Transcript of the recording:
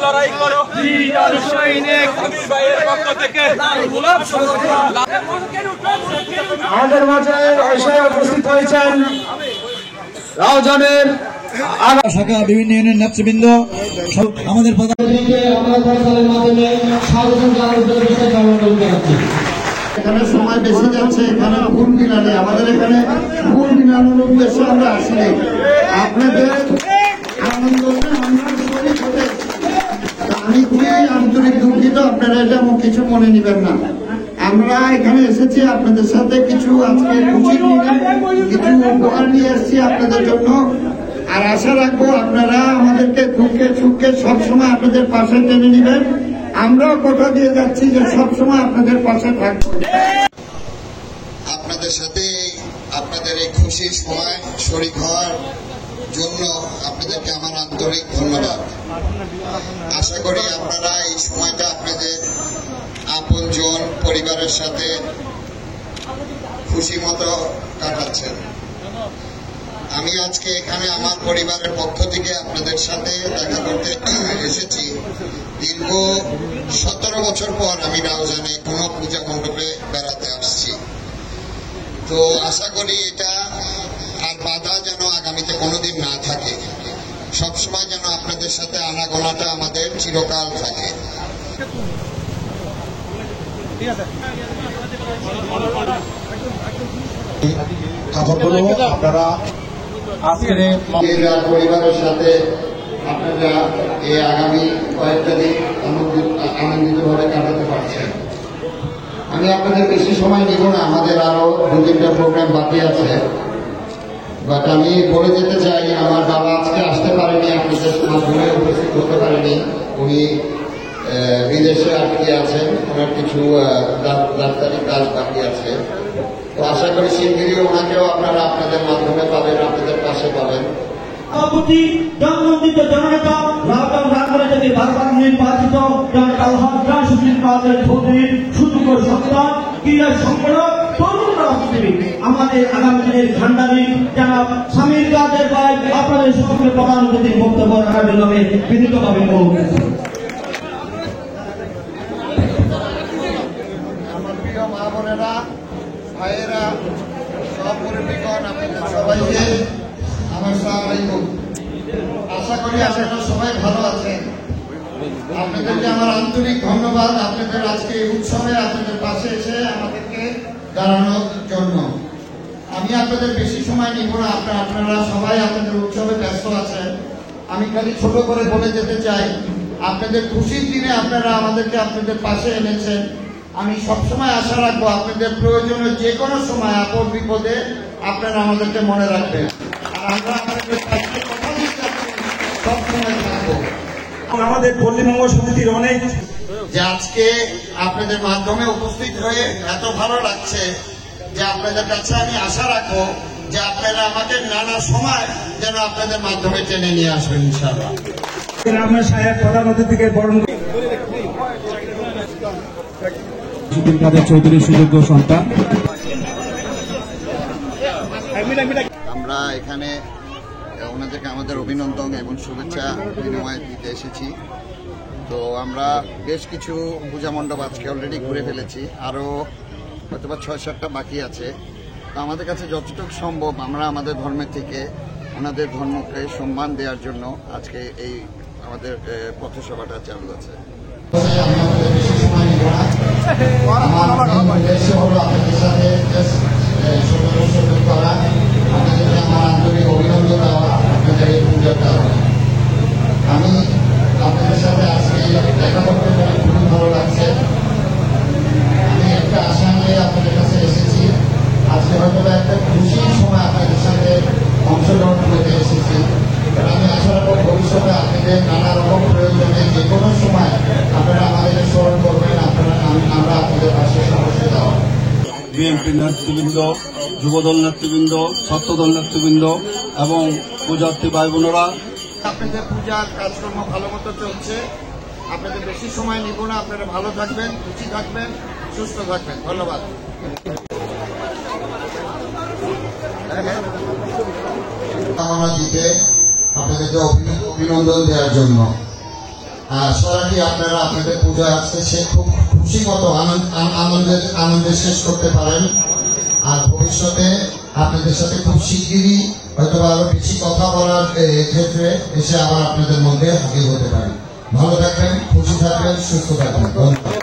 লড়াই করো আমাদের মাঝে উপস্থিত হয়েছেন রাউজানের শাখা বিভিন্ন ইউনিয়ন নেতৃবৃন্দ, আমাদের এখানে সময় বেশি যাচ্ছে, এখানে ফুল কিনারে আমাদের এখানে ফুল কিনানোর উদ্দেশ্যে আমরা আসলে আপনাদের আনন্দ আমি খুবই আন্তরিক দুঃখিত, আপনারা এটা কিছু মনে নেবেন না। আমরা এখানে এসেছি আপনাদের সাথে কিছু আজকে খুশির কিছু উপহার নিয়ে এসেছি আপনাদের জন্য। আর আশা রাখবো আপনারা আমাদেরকে দুঃখে সুখে সবসময় আপনাদের পাশে টেনে নেবেন। আমরাও কথা দিয়ে যাচ্ছি যে সবসময় আপনাদের পাশে থাকবো। আপনাদের সাথে আপনাদের এই খুশির সময় শরীক হওয়ার জন্য আপনাদেরকে আমার আন্তরিক ধন্যবাদ। আশা করি আপনারা এই সময়টা আপনাদের আপনজন পরিবারের সাথে খুশি মতো কাটাচ্ছেন। আমি আজকে এখানে আমার পরিবারের পক্ষ থেকে আপনাদের সাথে দেখা করতে এসেছি। দীর্ঘ 17 বছর পর আমি রাউজানে কোনো পূজা মণ্ডপে বেড়াতে আসছি। তো আশা করি এটা আর বাধা যেন আগামীতে কোনোদিন না থাকে, সবসময় যেন আপনাদের সাথে আনাগোনাটা আমাদের চিরকাল থাকে। আপনারা আজকের পরিবারের সাথে আপনারা এই আগামী কয়েকটা দিন আনন্দিতভাবে কাটাতে পারছেন। আমি আপনাদের বেশি সময় নিব না, আমাদের আরো 2-3টা প্রোগ্রাম বাকি আছে। বাট আমি বলে যেতে চাই, আমার বাবা আজকে আসতে পারেনি, আপনাদের মাধ্যমে উপস্থিত হতে পারেনি। উনি বিদেশে আটকে আছেন, ওনার কিছু ডাক্তারি কাজ বাকি আছে। তো আশা করি শিগগিরই ওনাকেও আপনারা আপনাদের মাধ্যমে পাবেন, আপনাদের পাশে পাবেন। সভাপতি জননন্দিত জননেতা রাউজান রাজবাড়ী থেকে বারবার নির্বাচিত চৌধুরীর সুযোগ্য সন্তান ক্রীড়া সংগঠক তরুণ রাজনীতি আমাদের আগামী দিনের ঝান্ডারি জনাব সামির কাদের ভাই আপনাদের সকলের প্রধান অতিথির বক্তব্য রাখার জন্য আমি বিনীতভাবে অনুরোধ করছি। আমার প্রিয় মা বোনেরা, ভাইয়েরা, সহকর্মীগণ, আপনাদের সবাইকে আমার আসসালামু আলাইকুম। আশা করি আপনারা সবাই ভালো আছেন। আপনাদেরকে আমার আন্তরিক ধন্যবাদ আপনাদের আজকে এই উৎসবে আপনাদের পাশে এসে আমাদেরকে দাঁড়ানোর জন্য। আমি আপনাদের বেশি সময় নিব না, আপনারা সবাই আপনাদের উৎসবে ব্যস্ত আছেন। আমি খালি ছোট করে বলে যেতে চাই, আপনাদের খুশির দিনে আপনারা আমাদেরকে আপনাদের পাশে এনেছেন। আমি সবসময় আশা রাখবো আপনাদের প্রয়োজনে যে কোনো সময় আপদ বিপদে আপনারা আমাদেরকে মনে রাখবেন। আর আমরা আপনাদের পাশে কথা দিচ্ছি, সবসময় থাকবো। আমাদের পল্লী মঙ্গল সমিতির অনেক যে আজকে আপনাদের মাধ্যমে উপস্থিত হয়ে এত ভালো লাগছে যে আপনাদের কাছে আমি আশা রাখবো যে আপনারা আমাকে নানা সময় যেন আপনাদের মাধ্যমে টেনে নিয়ে আসবেন ইনশাআল্লাহ। আমরা সাহেব প্রধান অতিথিকে বরণ কাদের চৌধুরীর সুযোগ্য সন্তান। আমরা এখানে ওনাদেরকে আমাদের অভিনন্দন এবং শুভেচ্ছা বিনিময় দিতে এসেছি। তো আমরা বেশ কিছু পূজা মণ্ডপ আজকে অলরেডি ঘুরে ফেলেছি, আরও হয়তোবা 6-7টা বাকি আছে। তো আমাদের কাছে যতটুকু সম্ভব আমরা আমাদের ধর্মের থেকে ওনাদের ধর্মকে সম্মান দেওয়ার জন্য আজকে এই আমাদের পথসভাটা চালু আছে। অভিনন্দন দেওয়া আপনাদের এই পূজাটা। আমি আপনাদের সাথে আজকে দেখা করতে পেরে খুবই ভালো লাগছে। আমি একটা আশা নিয়ে আপনাদের কাছে এসেছি। আজকে হয়তো একটা খুশির সময় আপনাদের সাথে অংশগ্রহণ করতে এসেছি। আমি আশা রাখবো ভবিষ্যতে আপনাদের নানা রকম প্রয়োজনে যে কোনো সময় আপনারা আমাদেরকে স্মরণ করবেন, আমরা আপনাদের পাশে সমস্যা দেওয়া। বিএনপি নেতৃবৃন্দ, যুবদল নেতৃবৃন্দ, ছাত্রদল নেতৃবৃন্দ এবং পূজার্থী ভাই বোনেরা, আপনাদের পূজার কাজকর্ম ভালো মতো চলছে। আপনাদের বেশি সময় নিব না, আপনারা ভালো থাকবেন, খুশি থাকবেন, সুস্থ থাকবেন। ধন্যবাদ। কামনা দিতে আপনাদেরকে অভিনন্দন দেওয়ার জন্য। সরাসরি আপনারা আপনাদের পূজা আসছে সে খুব খুশি মতো আনন্দে শেষ করতে পারেন। আর ভবিষ্যতে আপনাদের সাথে খুব শিগগিরই হয়তো আরো বেশি কথা বলার ক্ষেত্রে এসে আবার আপনাদের মধ্যে হাজির হতে পারি। ভালো থাকবেন, খুশি থাকবেন, সুস্থ থাকবেন। ধন্যবাদ।